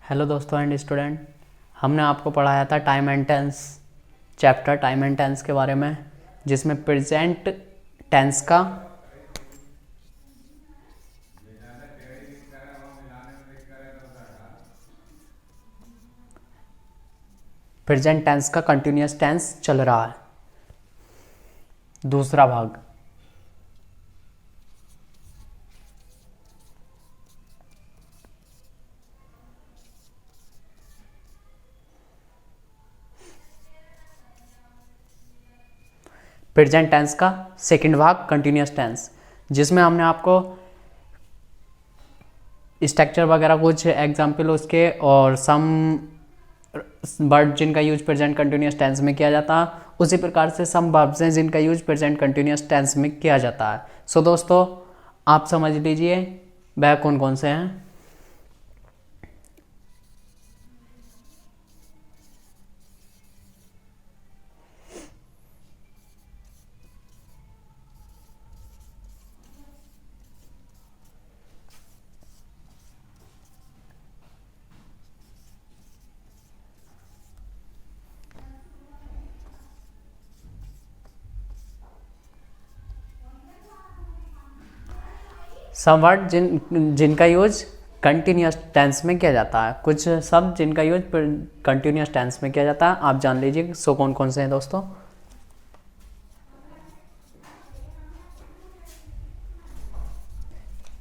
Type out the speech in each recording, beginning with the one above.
Hello दोस्तों and student. हमने आपको पढ़ाया था time and tense chapter time and tense के बारे में, जिसमें प्रेजेंट टेंस का कंटिन्यूस टेंस चल रहा है। दूसरा भाग। प्रेजेंट टेंस का सेकंड भाग कंटिन्यूस टेंस, जिसमें हमने आपको स्ट्रक्चर वगैरह कुछ एग्जाम्पल उसके और सम वर्ड जिनका यूज प्रेजेंट कंटिन्यूस टेंस में किया जाता है, उसी प्रकार से सम वर्ब्स हैं जिनका यूज प्रेजेंट कंटिन्यूस टेंस में किया जाता है। सो दोस्तों, आप समझ लीजिए वह कौन कौन से हैं। सम वर्ड जिनका यूज कंटिन्यूस टेंस में किया जाता है, कुछ शब्द जिनका यूज कंटिन्यूस टेंस में किया जाता है, आप जान लीजिए सो कौन कौन से हैं दोस्तों।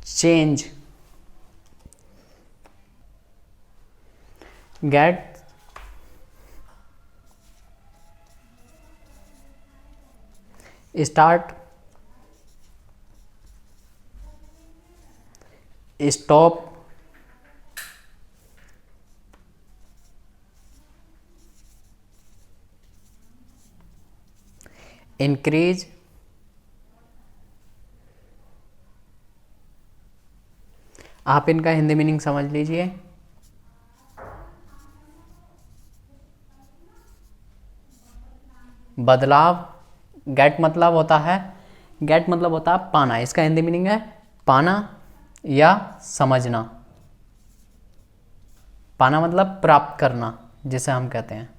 Change, get, start, stop, increase, आप इनका हिंदी मीनिंग समझ लीजिए। बदलाव, गेट मतलब होता है पाना, इसका हिंदी मीनिंग है पाना या समझना। पाना मतलब प्राप्त करना, जिसे हम कहते हैं।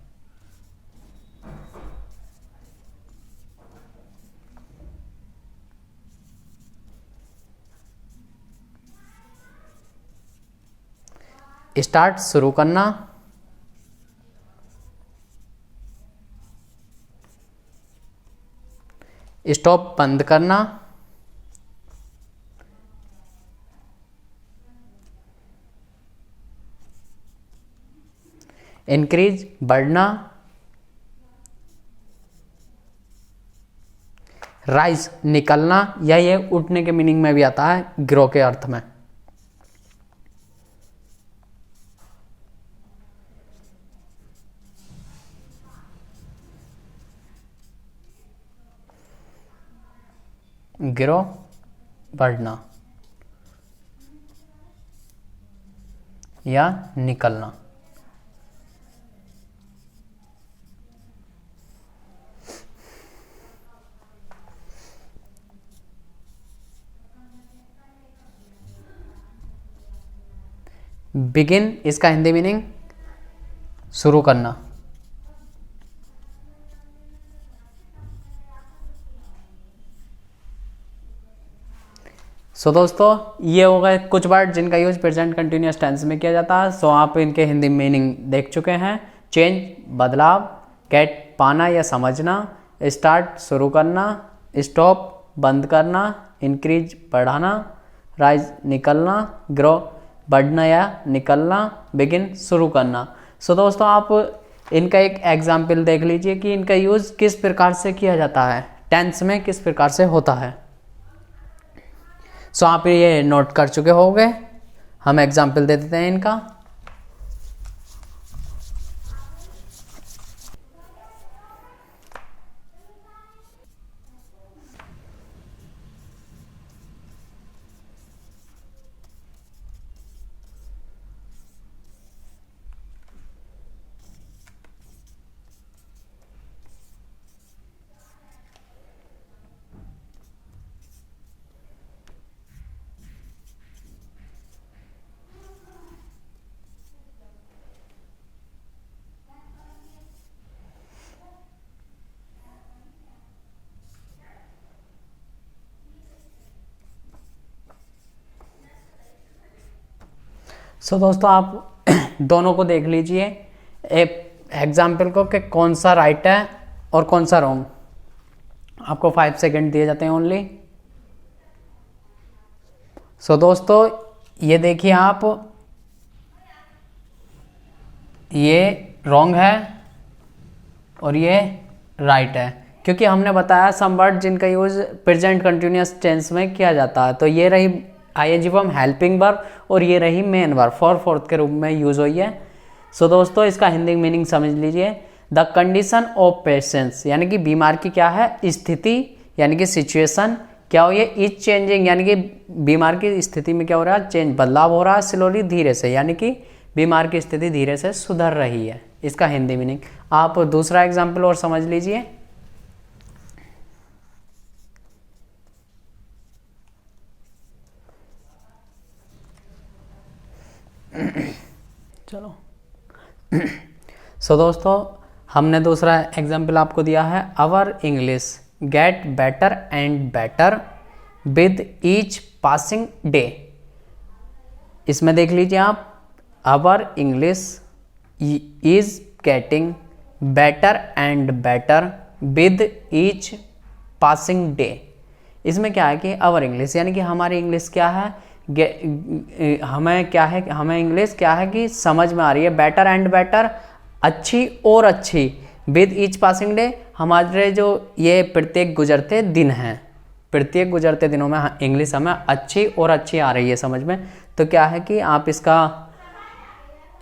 स्टार्ट शुरू करना, स्टॉप बंद करना, इंक्रीज बढ़ना, राइज निकलना, या ये उठने के मीनिंग में भी आता है, ग्रो के अर्थ में। ग्रो बढ़ना या निकलना। बिगिन, इसका हिंदी मीनिंग शुरू करना। सो दोस्तों, ये हो गए कुछ वर्ड जिनका यूज प्रेजेंट कंटिन्यूस टेंस में किया जाता है। सो आप इनके हिंदी मीनिंग देख चुके हैं। चेंज बदलाव, गेट पाना या समझना, स्टार्ट शुरू करना, स्टॉप बंद करना, इंक्रीज बढ़ाना, राइज निकलना, ग्रो बढ़ना या निकलना, बिगिन शुरू करना। सो दोस्तों, आप इनका एक एग्जाम्पल देख लीजिए कि इनका यूज किस प्रकार से किया जाता है, टेंस में किस प्रकार से होता है। सो आप ये नोट कर चुके होंगे। हम एग्जाम्पल दे देते हैं इनका। सो दोस्तों आप दोनों को देख लीजिए एग्जाम्पल को कि कौन सा राइट है और कौन सा रॉन्ग। आपको 5 सेकंड दिए जाते हैं ओनली। सो दोस्तों ये देखिए आप, ये रॉन्ग है और ये राइट है, क्योंकि हमने बताया सम वर्ड जिनका यूज प्रेजेंट कंटिन्यूअस टेंस में किया जाता है। तो ये रही आईएनजी फॉर्म हेल्पिंग वर्ब और ये रही मेन वर्ब फॉर फोर्थ के रूप में यूज हुई है। सो दोस्तों इसका हिंदी मीनिंग समझ लीजिए। द कंडीशन ऑफ पेशेंस यानी कि बीमार की क्या है स्थिति, यानी कि सिचुएशन क्या हो, ये इज चेंजिंग यानी कि बीमार की स्थिति में क्या हो रहा है, चेंज बदलाव हो रहा है, स्लोली धीरे से, यानी कि बीमार की स्थिति धीरे से सुधर रही है, इसका हिंदी मीनिंग। आप दूसरा एग्जाम्पल और समझ लीजिए। चलो सो दोस्तों हमने दूसरा एग्जाम्पल आपको दिया है, our English get better and better with each passing day. इसमें देख लीजिए आप, our English is getting better and better with each passing day. इसमें क्या है कि आवर इंग्लिश यानी कि हमारी इंग्लिश क्या है, हमें इंग्लिश क्या है कि समझ में आ रही है, बेटर एंड बेटर अच्छी और अच्छी, विद ईच पासिंग डे हमारे जो ये प्रत्येक गुजरते दिन हैं, प्रत्येक गुजरते दिनों में इंग्लिश हमें अच्छी और अच्छी आ रही है समझ में। तो क्या है कि आप इसका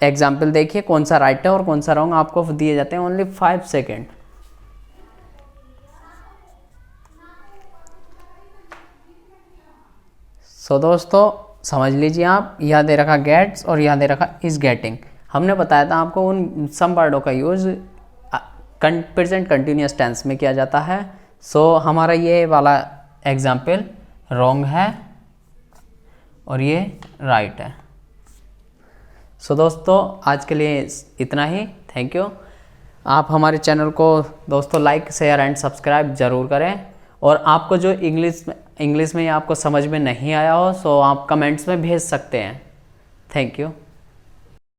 एग्जाम्पल देखिए कौन सा राइट है और कौन सा रॉन्ग। आपको दिए जाते हैं ओनली 5 सेकेंड। सो दोस्तों समझ लीजिए आप, यह दे रखा गेट्स और यह दे रखा इज गेटिंग। हमने बताया था आपको उन सम वर्डों का यूज प्रेजेंट कंटिन्यूअस टेंस में किया जाता है। सो हमारा ये वाला एग्जाम्पल रॉन्ग है और ये राइट है। सो दोस्तों आज के लिए इतना ही, थैंक यू। आप हमारे चैनल को दोस्तों लाइक शेयर एंड सब्सक्राइब ज़रूर करें, और आपको जो इंग्लिश में आपको समझ में नहीं आया हो सो आप कमेंट्स में भेज सकते हैं। Thank you.